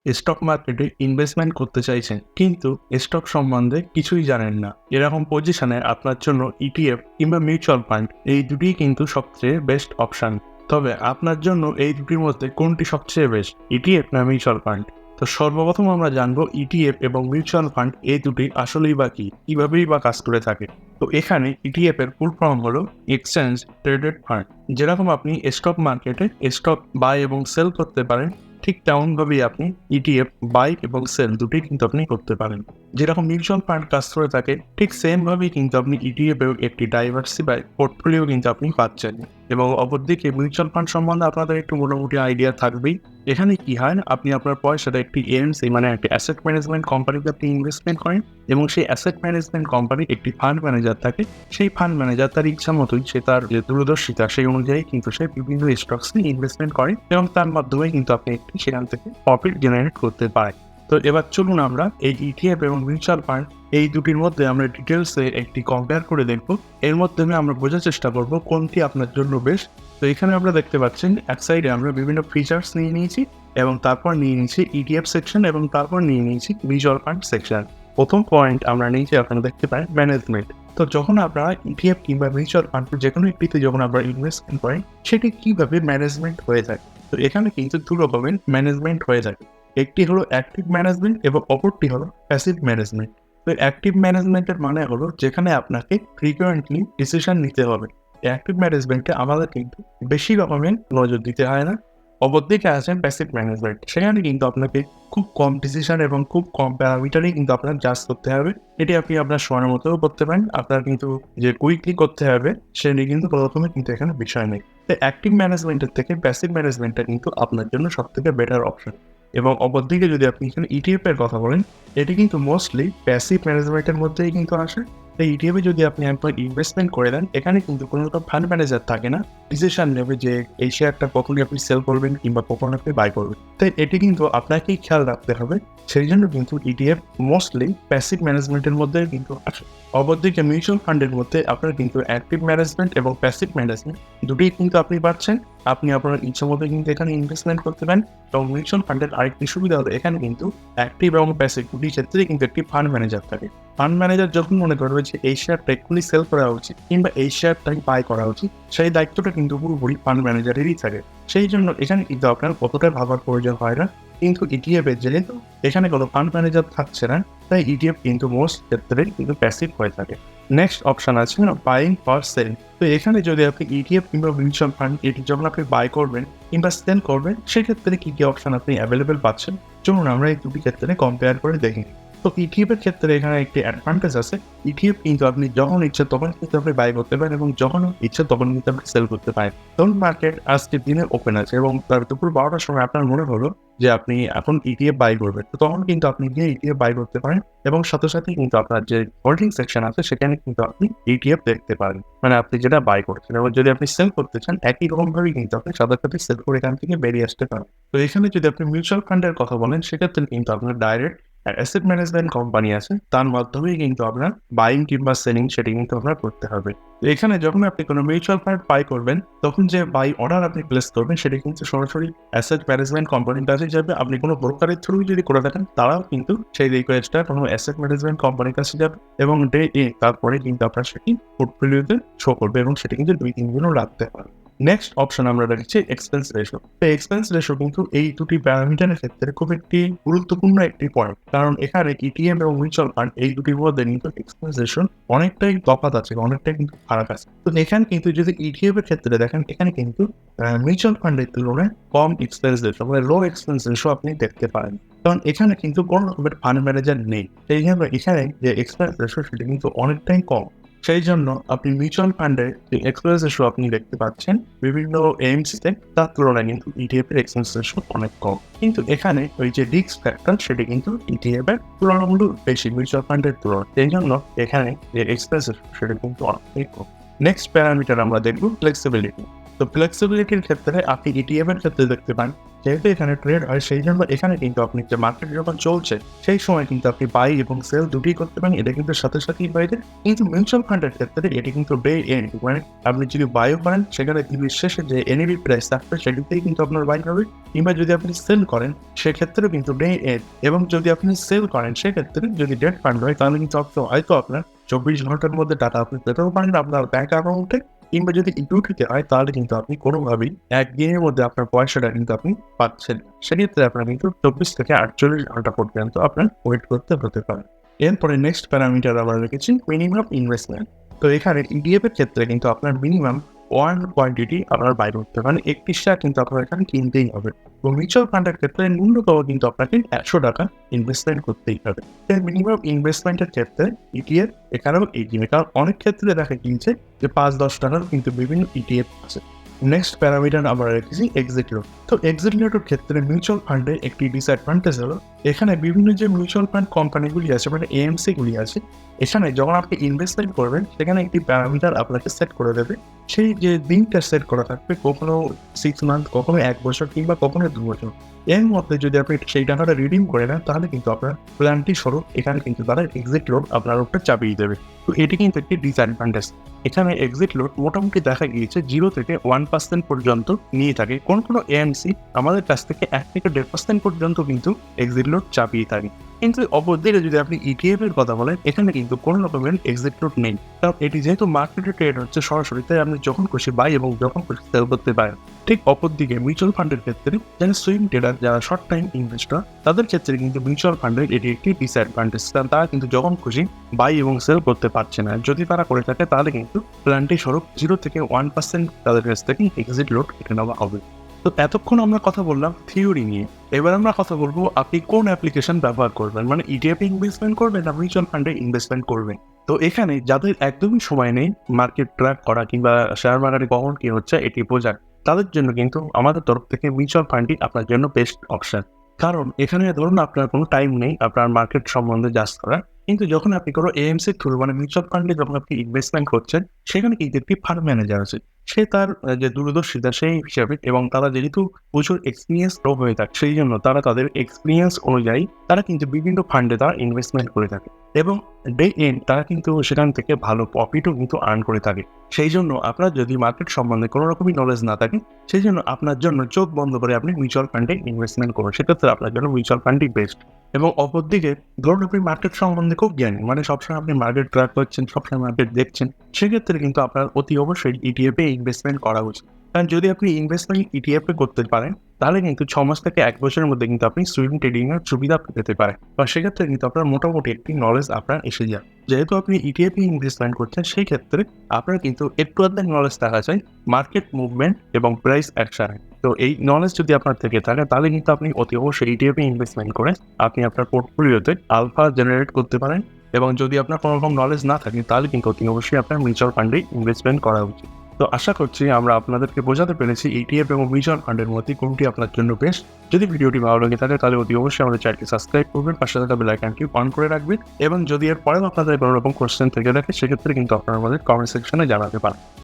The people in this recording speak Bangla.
স্টক মার্কেটে ইনভেস্টমেন্ট করতে চাইছেন কিন্তু স্টক সম্বন্ধে কিছুই জানেন না, এরকম পজিশনে আপনার জন্য ইটিএফ কিংবা মিউচুয়াল ফান্ড এই দুটিই কিন্তু সবচেয়ে বেস্ট অপশন। তবে আপনার জন্য এই দুটির মধ্যে কোনটি সবচেয়ে বেস্ট, ইটিএফ না মিউচুয়াল ফান্ড? তো সর্বপ্রথম আমরা জানবো ইটিএফ এবং মিউচুয়াল ফান্ড এই দুটি আসলেই বা কি, কিভাবেই বা কাজ করে থাকে। তো এখানে ইটিএফ এর ফুল ফর্ম হলো এক্সচেঞ্জ ট্রেডেড ফান্ড। যেরকম আপনি স্টক মার্কেটে স্টক বাই এবং সেল করতে পারেন, ঠিক তেমনভাবেই আপনি ইটিএফ বাই এবং সেল দুটি কিন্তু আপনি করতে পারেন। যেরকম মিউচুয়াল ফান্ড কাজ করে থাকে ঠিক সেমভাবেই কিন্তু আপনি ইটিএফ এর একটি ডাইভার্সিফাই পোর্টফোলিও কিন্তু আপনি পাচ্ছেন। এবং অপরদিকে মিউচুয়াল ফান্ড সম্বন্ধে আপনাদের একটু মোটামুটি আইডিয়া থাকবেই। এখানে কি হয়, আপনি আপনার পয়সাটা একটি এএমসি মানে একটি অ্যাসেট ম্যানেজমেন্ট কোম্পানিতে আপনি ইনভেস্টমেন্ট করেন এবং সেই অ্যাসেট ম্যানেজমেন্ট কোম্পানি একটি ফান্ড ম্যানেজার থাকে। সেই ফান্ড ম্যানেজার তার ইচ্ছা মতোই সে তার যে দূরদর্শিতা সেই অনুযায়ী কিন্তু সে বিভিন্ন স্টকসে ইনভেস্টমেন্ট করে এবং তার মাধ্যমে কিন্তু আপনি একটি সেখান থেকে প্রফিট জেনারেট করতে পারেন। তো এবার চলুন আমরা এই ইটিএফ এবং মিউচুয়াল ফান্ড এই দুটির মধ্যে আমরা ডিটেলসে একটি কম্পেয়ার করে দেখব। এর মাধ্যমে আমরা বোঝার চেষ্টা করব কোনটি আপনার জন্য বেস্ট। তো এখানে আমরা দেখতে পাচ্ছেন এক সাইডে আমরা বিভিন্ন ফিচার্স নিয়ে নিয়েছি এবং তারপর নিয়ে নিয়েছি ইটিএফ সেকশন এবং তারপর নিয়ে নিয়েছি মিউচুয়াল ফান্ড সেকশন। প্রথম পয়েন্ট আমরা নিয়েছি, আপনারা দেখতে পারেন ম্যানেজমেন্ট। তো যখন আপনারা ইটিএফ কিংবা মিউচুয়াল ফান্ড যে কোনো একটিতে যখন আপনারা ইনভেস্টমেন্ট করেন সেটি কিভাবে ম্যানেজমেন্ট হয়ে থাকে। তো এখানে কিন্তু দু রকমের ম্যানেজমেন্ট হয়ে থাকে, একটি হলো অ্যাক্টিভ ম্যানেজমেন্ট এবং অপরটি হলো প্যাসিভ ম্যানেজমেন্ট। তো অ্যাক্টিভ ম্যানেজমেন্টের মানে হলো যেখানে আপনাকে ফ্রিকোয়েন্টলি ডিসিশন নিতে হবে। অ্যাক্টিভ ম্যানেজমেন্টে আমাদের কিন্তু বেশি রকমের নজর দিতে হয় না। অপরদিকে আছেন প্যাসিভ ম্যানেজমেন্ট, সেখানে কিন্তু আপনাকে খুব কম ডিসিশন এবং খুব কম প্যারামিটারেই কিন্তু আপনার জাজ করতে হবে। এটি আপনি আপনার সময় মতো করতে পারেন, আপনার কিন্তু যে কুইকলি করতে হবে সেটি কিন্তু প্রথমে কিন্তু এখানে বিষয় নেই। তো অ্যাক্টিভ ম্যানেজমেন্টের থেকে প্যাসিভ ম্যানেজমেন্টটা কিন্তু আপনার জন্য সব থেকে বেটার অপশন। এবং অপরদিকে যদি আপনি এখানে ইটিএফ এর কথা বলেন, এটি কিন্তু মোস্টলি প্যাসিভ ম্যানেজমেন্টের মধ্যেই কিন্তু আসে। তাই ইটিএফে যদি আপনি একবার ইনভেস্টমেন্ট করে দেন, এখানে কিন্তু কোনো রকম ফান্ড ম্যানেজার থাকে না, ডিসিশন নেবে যে এই শেয়ারটা কখনই আপনি সেল করবেন কিংবা কখন আপনি বাই করবেন। তাই এটি কিন্তু আপনাকেই খেয়াল রাখতে হবে। সেই জন্য কিন্তু ইটিএফ মোস্টলি প্যাসিভ ম্যানেজমেন্টের মধ্যে কিন্তু আসে। অপরদিকে মিউচুয়াল ফান্ডের মধ্যে আপনার কিন্তু অ্যাক্টিভ ম্যানেজমেন্ট এবং প্যাসিভ ম্যানেজমেন্ট দুটোই কিন্তু আপনি পাচ্ছেন। আপনি আপনার ইচ্ছা মতো কিন্তু এখানে ইনভেস্টমেন্ট করতে পারেন। এবং মিউচুয়াল ফান্ডের আরেকটি সুবিধা হলো এখানে কিন্তু অ্যাক্টিভ এবং প্যাসিভ দুটি ক্ষেত্রেই কিন্তু একটি ফান্ড ম্যানেজার থাকে। ফান্ড ম্যানেজার যখন মনে করবে যে এই শেয়ারটা এক্ষুনি সেল করা উচিত কিংবা এই শেয়ারটাই বাই করা উচিত, সেই দায়িত্বটা কিন্তু পুরোপুরি ফান্ড ম্যানেজারেরই থাকে। সেই জন্য এখানে কিন্তু আপনার কতটা ভাবার প্রয়োজন হয় না। কিন্তু ইটিএফ এর যেহেতু এখানে কোনো ফান্ড ম্যানেজার থাকছে না, তাই ইটিএফ কিন্তু মোস্ট ক্ষেত্রে কিন্তু প্যাসিভ হয়ে থাকে। নেক্সট অপশন আছে বাইং অর সেলিং। তো এখানে যদি আপনি ইটিএফ কিংবা মিউচুয়াল ফান্ড এটি যখন আপনি বাই করবেন কিংবা সেল করবেন, সেক্ষেত্রে কি কি অপশন আপনি অ্যাভেলেবেল পাচ্ছেন, চলুন আমরা এই দুটি ক্ষেত্রে কম্পেয়ার করে দেখি। তো ইটিএফ এর ক্ষেত্রে এখানে একটি অ্যাডভান্টেজ আছে। ইটিএফ কিন্তু আপনি যখন ইচ্ছে তখন কিন্তু আপনি বাই করতে পারেন এবং যখন ইচ্ছে তখন কিন্তু আপনি সেল করতে পারেন। ধরুন মার্কেট আজকের দিনে ওপেন আছে এবং তার দুপুর 12টার সময় আপনার মনে হলো যে আপনি এখন ইটিএফ বাই করবেন, তো তখন কিন্তু আপনি গিয়ে ইটিএফ বাই করতে পারেন এবং সাথে সাথে কিন্তু আপনার যে হোল্ডিং সেকশন আছে সেখানে কিন্তু আপনি ইটিএফ দেখতে পারেন, মানে আপনি যেটা বাই করছেন। এবং যদি আপনি সেল করতে চান একই রকম ভাবেই কিন্তু আপনি সাথে সাথে সেল করে এখান থেকে বেরিয়ে আসতে পারেন। তো এখানে যদি আপনি মিউচুয়াল ফান্ডের কথা বলেন, সেক্ষেত্রে কিন্তু আপনার ডাইরেক্ট অ্যাসেট ম্যানেজমেন্ট কোম্পানি আছে, তার মাধ্যমেই কিন্তু আপনার বাইং কিংবা সেলিং সেটি কিন্তু আপনার করতে হবে। তো এখানে যখন আপনি কোনো মিউচুয়াল ফান্ড বাই করবেন, তখন যে বাই অর্ডার আপনি প্লেস করবেন সেটি কিন্তু সরাসরি অ্যাসেট ম্যানেজমেন্ট কোম্পানির কাছে যাবে। আপনি কোনো ব্রোকারের থ্রুই যদি করে থাকেন, তারাও কিন্তু সেই রিকোয়েস্টটা কোনো অ্যাসেট ম্যানেজমেন্ট কোম্পানির কাছে যাবে এবং তারপরে কিন্তু আপনার সেটি পোর্টফোলিওতে শো করবে এবং সেটি কিন্তু 2-3 দিনও রাখতে পারে। নেক্সট অপশন আমরা রাখছি এক্সপেন্স রেশিও। তো এক্সপেন্স রেশিও কিন্তু এই দুটি প্যারামিটারের ক্ষেত্রে খুব একটি গুরুত্বপূর্ণ একটি পয়েন্ট, কারণ এখানে ইটিএম এবং মিউচুয়াল ফান্ড এই দুটির মধ্যে কিন্তু এক্সপেন্স রেশিও অনেকটাই তফাৎ আছে, অনেকটাই কিন্তু ফারাক আছে। তো এখানে কিন্তু যদি ইটিএফ এর ক্ষেত্রে দেখেন, এখানে কিন্তু মিউচুয়াল ফান্ডের তুলনায় কম এক্সপেন্স রেশিও মানে লো এক্সপেন্স রেশিও আপনি দেখতে পারেন, কারণ এখানে কিন্তু কোনো রকমের ফান্ড ম্যানেজার নেই। সেই জন্য এখানে যে এক্সপেন্স রেশিও সেটা কিন্তু অনেকটাই কম। সেই জন্য আপনি মিউচুয়াল ফান্ডের যে এক্সপেন্স রেশিও আপনি দেখতে পাচ্ছেন বিভিন্ন এমসিতে, তার তুলনায় কিন্তু ইটিএফ এর এক্সপেন্স রেশিও অনেক কম। কিন্তু এখানে ওই যে রিস্ক ফ্যাক্টর সেটি কিন্তু ইটিএফ এর তুলনামূলক বেশি মিউচুয়াল ফান্ডের তুলনায়। সেই জন্য এখানে যে এক্সপেন্স রেশিও সেটা কিন্তু অনেকটাই কম। নেক্সট প্যারামিটার আমরা দেখব ফ্লেক্সিবিলিটি। তো ফ্লেক্সিবিলিটির ক্ষেত্রে আপনি ইটিএফ এর ক্ষেত্রে দেখতে পান যেহেতু এখানে ট্রেড হয় সেই জন্য এখানে কিন্তু আপনি যে মার্কেট যখন চলছে সেই সময় কিন্তু আপনি বাই এবং সেল দুটোই করতে পারেন, এটা কিন্তু সাথে সাথেই হয়ে যায়। কিন্তু মিউচুয়াল ফান্ডের ক্ষেত্রে এটি কিন্তু ডে এন্ড, মানে আপনি যদি বাইও করেন সেখানে দিনের শেষে যে এনএভি প্রাইস থাকবে সেটিতেই কিন্তু আপনার বাই হবে, কিংবা যদি আপনি সেল করেন সেক্ষেত্রে কিন্তু ডে এন্ড, এবং যদি আপনি সেল করেন সেক্ষেত্রে যদি ডেট ফান্ড হয় তাহলে কিন্তু হয়তো আপনার 24 ঘন্টার মধ্যে টাকা আপনি পেতেও পারেন আপনার ব্যাংক অ্যাকাউন্টে, কিংবা যদি ইকুইটিতে হয় তাহলে কিন্তু আপনি কোনোভাবেই একদিনের মধ্যে আপনার পয়সাটা কিন্তু আপনি পাচ্ছেন। সেক্ষেত্রে আপনার কিন্তু 24 থেকে 48 ঘন্টা পর্যন্ত আপনার ওয়েট করতে হতে পারে। এরপরে নেক্সট প্যারামিটার আমরা রেখেছি মিনিমাম ইনভেস্টমেন্ট। তো এখানে ইডিএফ এর ক্ষেত্রে কিন্তু আপনার মিনিমাম ওয়ান কোয়ান্টিটি আপনার বাই করতে পারেন, একটি শেয়ার কিন্তু আপনার এখানে কিনতেই হবে। এবং মিউচুয়াল ফান্ডের ক্ষেত্রে ন্যূনতম কিন্তু আপনাকে 100 টাকা ইনভেস্টমেন্ট করতেই হবে। মিনিমাম ইনভেস্টমেন্টের ক্ষেত্রে ইটিএফ এখানেও এগিয়ে, কারণ অনেক ক্ষেত্রে দেখা গিয়েছে যে 5-10 টাকার কিন্তু বিভিন্ন ইটিএফ আছে। নেক্সট প্যারামিটার আমরা রেখেছি এক্সিট লোড। তো এক্সিট লোডের ক্ষেত্রে মিউচুয়াল ফান্ডে একটি ডিসঅ্যাডভান্টেজ হলো এখানে বিভিন্ন যে মিউচুয়াল ফান্ড কোম্পানিগুলি আছে, মানে এএমসি গুলি আছে, এখানে যখন আপনি ইনভেস্টমেন্ট করবেন সেখানে একটি প্যারামিটার আপনাকে সেট করে দেবে। সেই যে দিনটা সেট করা থাকবে, কখনো 6 মান্থ, কখনো 1 বছর, কিংবা কখনো 2 বছর, এর মধ্যে যদি আপনি সেই টাকাটা রিডিম করে নেন তাহলে কিন্তু আপনার প্ল্যানটি স্বরূপ এখানে কিন্তু তারা এক্সিট লোড আপনার উপরে চাপিয়ে দেবে। তো এটি কিন্তু একটি ডিসঅ্যাডভান্টেজ। এখানে এক্সিট লোড মোটামুটি দেখা গিয়েছে 0 থেকে 1% পর্যন্ত নিয়ে থাকে। কোনো এএমসি আমাদের কাছ থেকে 1 থেকে 1.5% পর্যন্ত কিন্তু এক্সিট লোড চাপিয়ে থাকে। কিন্তু অপরদিকে যদি আপনি ইটিএফ এর কথা বলেন, এখানে কিন্তু কোনো রকমের এক্সিট লোড নেই, কারণ এটি যেহেতু মার্কেটে ট্রেড হচ্ছে সরাসরি, তাই আপনি যখন খুশি বাই এবং যখন খুশি সেল করতে পারেন। ঠিক অপরদিকে মিউচুয়াল ফান্ডের ক্ষেত্রে যারা সুইং ট্রেডার, যারা শর্ট টাইম ইনভেস্টর, তাদের ক্ষেত্রে কিন্তু মিউচুয়াল ফান্ডের এটি একটি ডিসঅ্যাডভান্টেজ, কারণ তারা কিন্তু যখন খুশি বাই এবং সেল করতে পারছে না। যদি তারা করে থাকে তাহলে কিন্তু প্ল্যানটি স্বরূপ 0 থেকে 1% তাদের কাছ থেকে এক্সিট লোড কেটে নেওয়া হবে। তো এতক্ষণ আমরা কথা বললাম থিওরি নিয়ে, এবার আমরা কথা বলবো আপনি কোন অ্যাপ্লিকেশন ব্যবহার করবেন, মানে ইটিএফ ইনভেস্টমেন্ট করবেন না মিউচুয়াল ফান্ডে ইনভেস্টমেন্ট করবেন। তো এখানে যাদের একদমই সময় নেই মার্কেট ট্র্যাক করা কিংবা শেয়ার মার্কেটে কখন কি হচ্ছে এটি বোঝার, তাদের জন্য কিন্তু আমাদের তরফ থেকে মিউচুয়াল ফান্ডই আপনার জন্য বেস্ট অপশন। কারণ এখানে ধরুন আপনার কোনো টাইম নেই আপনার মার্কেট সম্বন্ধে জাজ করার, কিন্তু যখন আপনি কোনো এএমসি থ্রু, মানে মিউচুয়াল ফান্ডে যখন আপনি ইনভেস্টমেন্ট করছেন, সেখানে কিন্তু একটি ফান্ড ম্যানেজার আছে, সে তার যে দূরদর্শিতা সেই হিসাবে, এবং তারা যেহেতু প্রচুর এক্সপিরিয়েন্স প্রো হয়ে থাকে সেই জন্য তারা তাদের এক্সপিরিয়েন্স অনুযায়ী তারা কিন্তু বিভিন্ন ফান্ডে তারা ইনভেস্টমেন্ট করে থাকে, এবং ডে এন্ড তারা কিন্তু সেখান থেকে ভালো প্রফিটও কিন্তু আর্ন করে থাকে। সেই জন্য আপনার যদি মার্কেট সম্বন্ধে কোনো রকমই নলেজ না থাকে, সেই জন্য আপনার জন্য চোখ বন্ধ করে আপনি মিউচুয়াল ফান্ডে ইনভেস্টমেন্ট করুন, সেক্ষেত্রে আপনার জন্য মিউচুয়াল ফান্ডই বেস্ট। এবং অপরদিকে ধরুন আপনি মার্কেট সম্বন্ধে খুব জ্ঞানী, মানে সবসময় আপনি মার্কেট ট্র্যাক করছেন, সবসময় মার্কেট দেখছেন, সেক্ষেত্রে কিন্তু আপনার অতি অবশ্যই ইটিএফে ইনভেস্টমেন্ট করা উচিত। কারণ যদি আপনি ইনভেস্টমেন্ট ইটিএফে করতে পারেন তাহলে কিন্তু 6 মাস থেকে 1 বছরের মধ্যে কিন্তু আপনি সুইং ট্রেডিং এর সুবিধা পেতে পারেন, বা সেক্ষেত্রে কিন্তু আপনার মোটামুটি একটি নলেজ আপনার এসে যায়। যেহেতু আপনি ইটিএফে ইনভেস্টমেন্ট করছেন সেই ক্ষেত্রে আপনার কিন্তু একটু আধা নলেজ থাকা চাই মার্কেট মুভমেন্ট এবং প্রাইস অ্যাকশনে। তো এই নলেজ যদি আপনার থেকে থাকে তাহলে কিন্তু আপনি অতি অবশ্যই ইটিএফে ইনভেস্টমেন্ট করে আপনি আপনার পোর্টফোলিওতে আলফা জেনারেট করতে পারেন। এবং যদি আপনার কোনো রকম নলেজ না থাকে তাহলে কিন্তু অতি অবশ্যই আপনার মিউচুয়াল ফান্ডে ইনভেস্টমেন্ট করা উচিত। তো আশা করছি আমরা আপনাদেরকে বোঝাতে পেরেছি ইটিএফ এবং মিউচুয়াল ফান্ডের মধ্যে কোনটি আপনার জন্য বেস্ট। যদি ভিডিওটি ভালো লাগে থাকে তাহলে অতি অবশ্যই আমাদের চ্যানেলটি সাবস্ক্রাইব করবেন, পাশে থাকা বেল আইকনটি অন করে রাখবেন, এবং যদি এর পরেও আপনাদের কোনো রকম কোশ্চেন থেকে থাকে সেক্ষেত্রে কিন্তু আপনারা আমাদের কমেন্ট সেকশনে জানাতে পারেন।